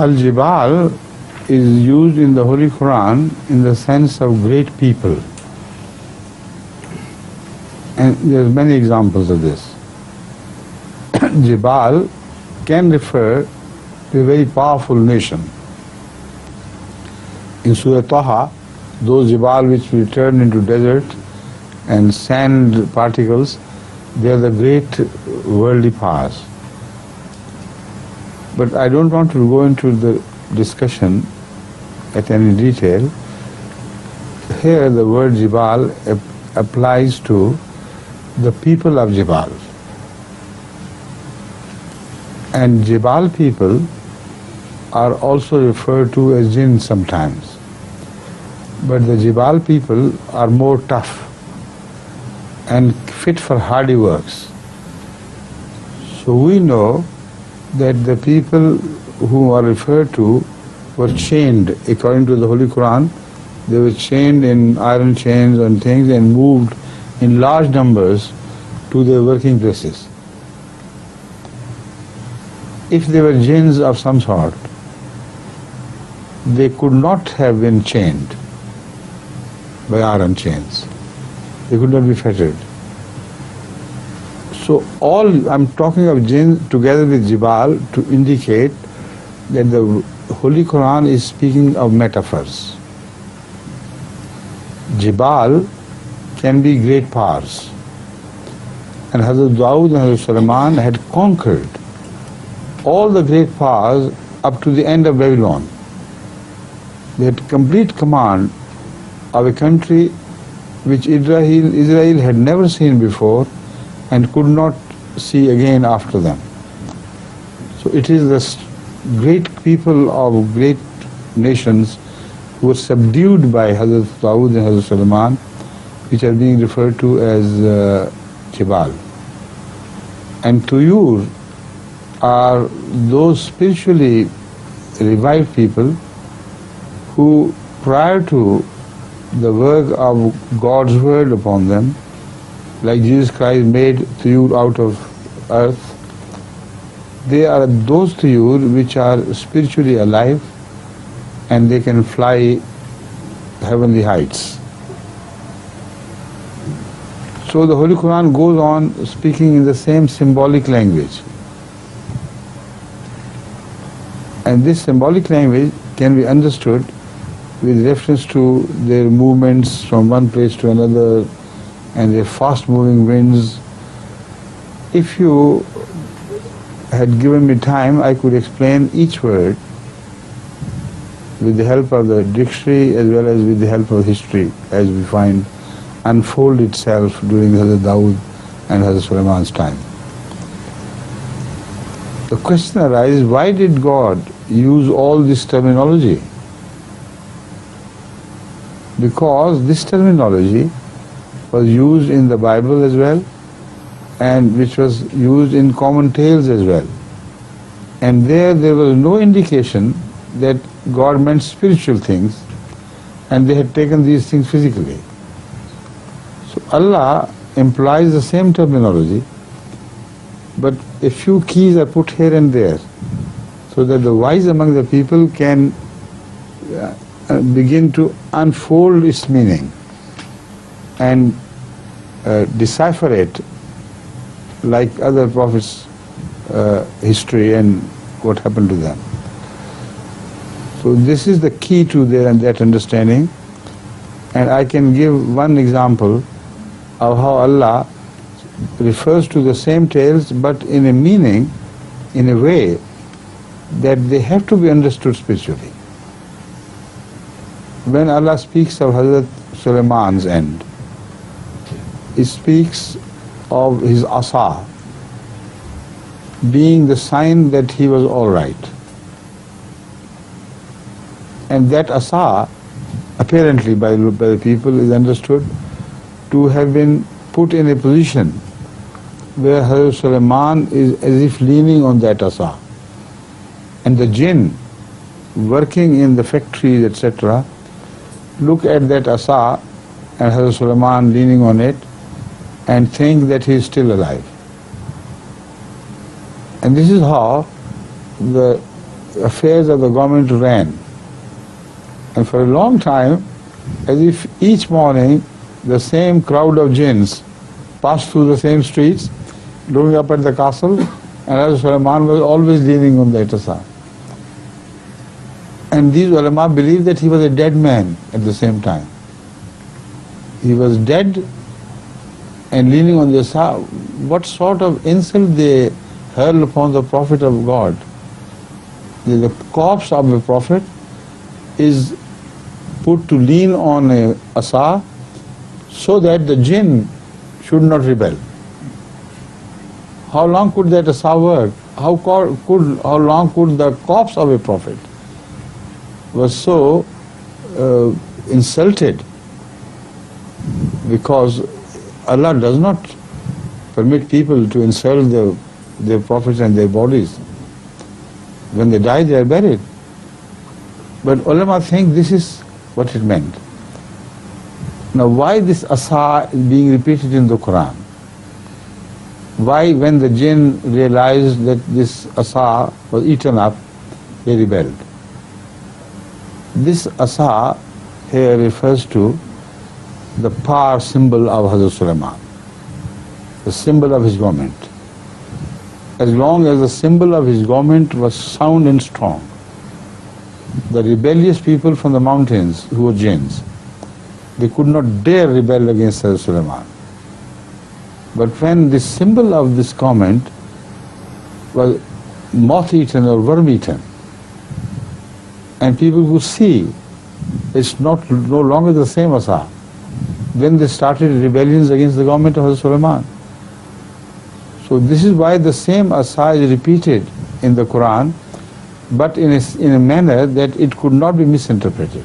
Al-Jibal is used in the Holy Quran in the sense of great people. And there's many examples of this. Jibal can refer to a very powerful nation. In Surah Taha, those Jibal which will turn into desert and sand particles, they are the great worldly powers. But I don't want to go into the discussion at any detail. Here the word Jibal applies to the people of Jibal. And Jibal people are also referred to as Jinn sometimes. But the Jibal people are more tough and fit for hardy works. So we know that the people who are referred to were chained. According to the Holy Quran, they were chained in iron chains and things and moved in large numbers to their working places. If they were jinns of some sort, they could not have been chained by iron chains. They could not be fettered. So I'm talking of jinn together with Jibal to indicate that the Holy Quran is speaking of metaphors. Jibal can be great powers. And Hazrat Dawood and Hazrat Sulaiman had conquered all the great powers up to the end of Babylon. They had complete command of a country which Israel had never seen before and could not see again after them. So it is the great people of great nations who were subdued by Hazrat Dawood and Hazrat Sulaiman, which are being referred to as Jibal. And Toyur are those spiritually revived people who, prior to the work of God's word upon them, like Jesus Christ made Toyur out of earth, they are those Toyur which are spiritually alive and they can fly heavenly heights. So the Holy Quran goes on speaking in the same symbolic language. And this symbolic language can be understood with reference to their movements from one place to another and their fast-moving winds. If you had given me time, I could explain each word with the help of the dictionary as well as with the help of history, as we find unfold itself during Hazrat Dawood and Hazrat Sulaiman's time. The question arises, why did God use all this terminology? Because this terminology was used in the Bible as well, and which was used in common tales as well. And there was no indication that God meant spiritual things and they had taken these things physically. So Allah implies the same terminology, but a few keys are put here and there so that the wise among the people can begin to unfold its meaning and decipher it like other prophets' history and what happened to them. So this is the key to that understanding, and I can give one example of how Allah refers to the same tales but in a meaning, in a way that they have to be understood spiritually. When Allah speaks of Hazrat Sulaiman's end, He speaks of his asa being the sign that he was all right. And that asa, apparently by the people, is understood to have been put in a position where Hazrat Sulaiman is as if leaning on that asa. And the jinn working in the factories, etc., look at that asa and Hazrat Sulaiman leaning on it and think that he is still alive. And this is how the affairs of the government ran. And for a long time, as if each morning the same crowd of jinns passed through the same streets, looking up at the castle, and Hazrat Sulaiman was always leaning on the asa. And these ulama believed that he was a dead man at the same time. He was dead and leaning on the asa. What sort of insult they hurl upon the Prophet of God? The corpse of a prophet is put to lean on a asa so that the jinn should not rebel. How long could that asa work? How long could the corpse of a prophet was so insulted? Because Allah does not permit people to insult their prophets and their bodies. When they die, they are buried. But ulama think this is what it meant. Now, why this asa is being repeated in the Quran? Why, when the jinn realized that this asa was eaten up, they rebelled? This asa here refers to the power symbol of Hazrat Sulaiman, the symbol of his government. As long as the symbol of his government was sound and strong, the rebellious people from the mountains who were jinns, they could not dare rebel against Hazrat Sulaiman. But when the symbol of this government was moth-eaten or worm-eaten, and people could see it's no longer the same asa, then they started rebellions against the government of Hazrat Sulaiman. So this is why the same asa is repeated in the Quran, but in a manner that it could not be misinterpreted.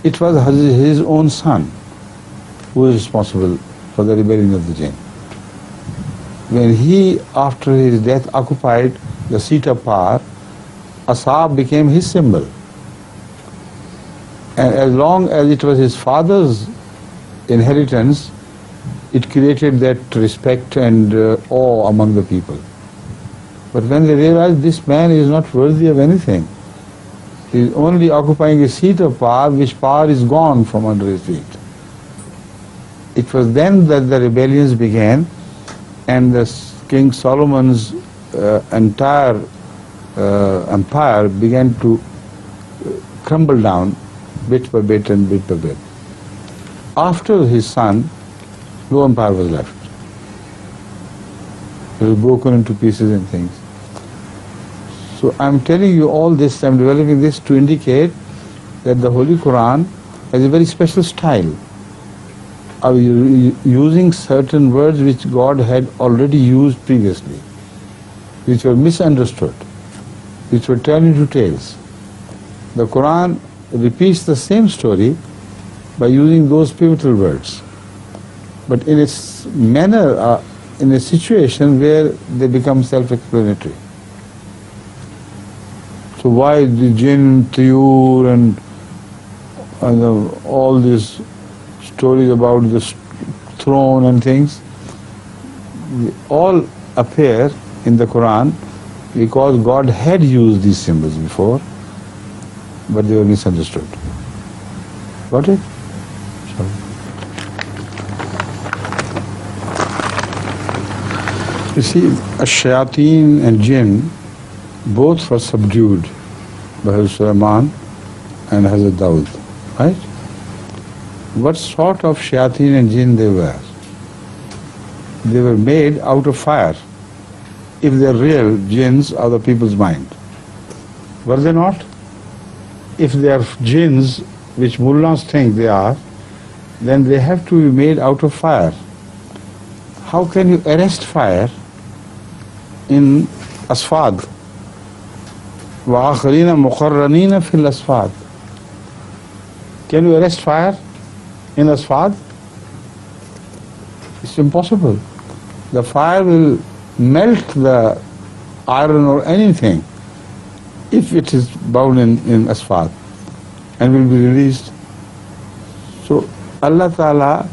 It was his own son who was responsible for the rebellion of the jinn. When he, after his death, occupied the seat of power, asa became his symbol. And as long as it was his father's inheritance, it created that respect and awe among the people. But when they realized this man is not worthy of anything, he is only occupying a seat of power, which power is gone from under his feet. It was then that the rebellions began, and King Solomon's entire empire began to crumble down bit by bit and bit by bit. After his son, no empire was left. It was broken into pieces and things. So I'm telling you all this, I'm developing this to indicate that the Holy Quran has a very special style of using certain words which God had already used previously, which were misunderstood, which were turned into tales. The Quran repeats the same story by using those pivotal words, but in its manner, in a situation where they become self-explanatory. So why the Jinn, Toyur and all these stories about the throne and things, all appear in the Quran because God had used these symbols before, but they were misunderstood. Got it? Sorry. You see, ash-shayateen and jinn both were subdued by Hazrat Sulaiman and Hazrat Daud, right? What sort of shayateen and jinn they were? They were made out of fire, if they are real jinns of the people's mind. Were they not? If they are jinns, which mullahs think they are, then they have to be made out of fire. How can you arrest fire in asfad? وَآخَرِينَ مُقَرَّنِينَ فِي الْأَصْفَادِ. Can you arrest fire in asfad? It's impossible. The fire will melt the iron or anything if it is bound in asfad and will be released. So Allah Ta'ala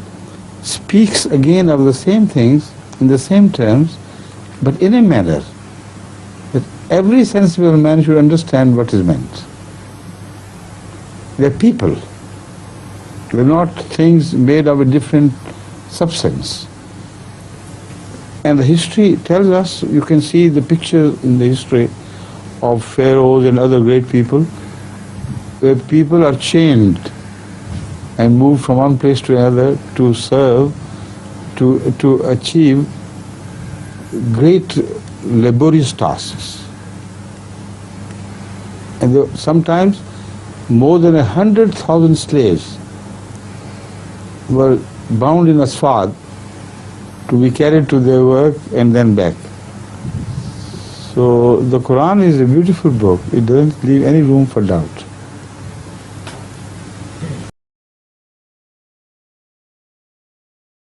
speaks again of the same things in the same terms, but in a manner that every sensible man should understand what is meant. They're people. They're not things made of a different substance. And the history tells us, you can see the pictures in the history of pharaohs and other great people, where people are chained and moved from one place to another to serve, to achieve great laborious tasks. And there, sometimes more than 100,000 slaves were bound in asfad to be carried to their work and then back. So the Quran is a beautiful book. It doesn't leave any room for doubt.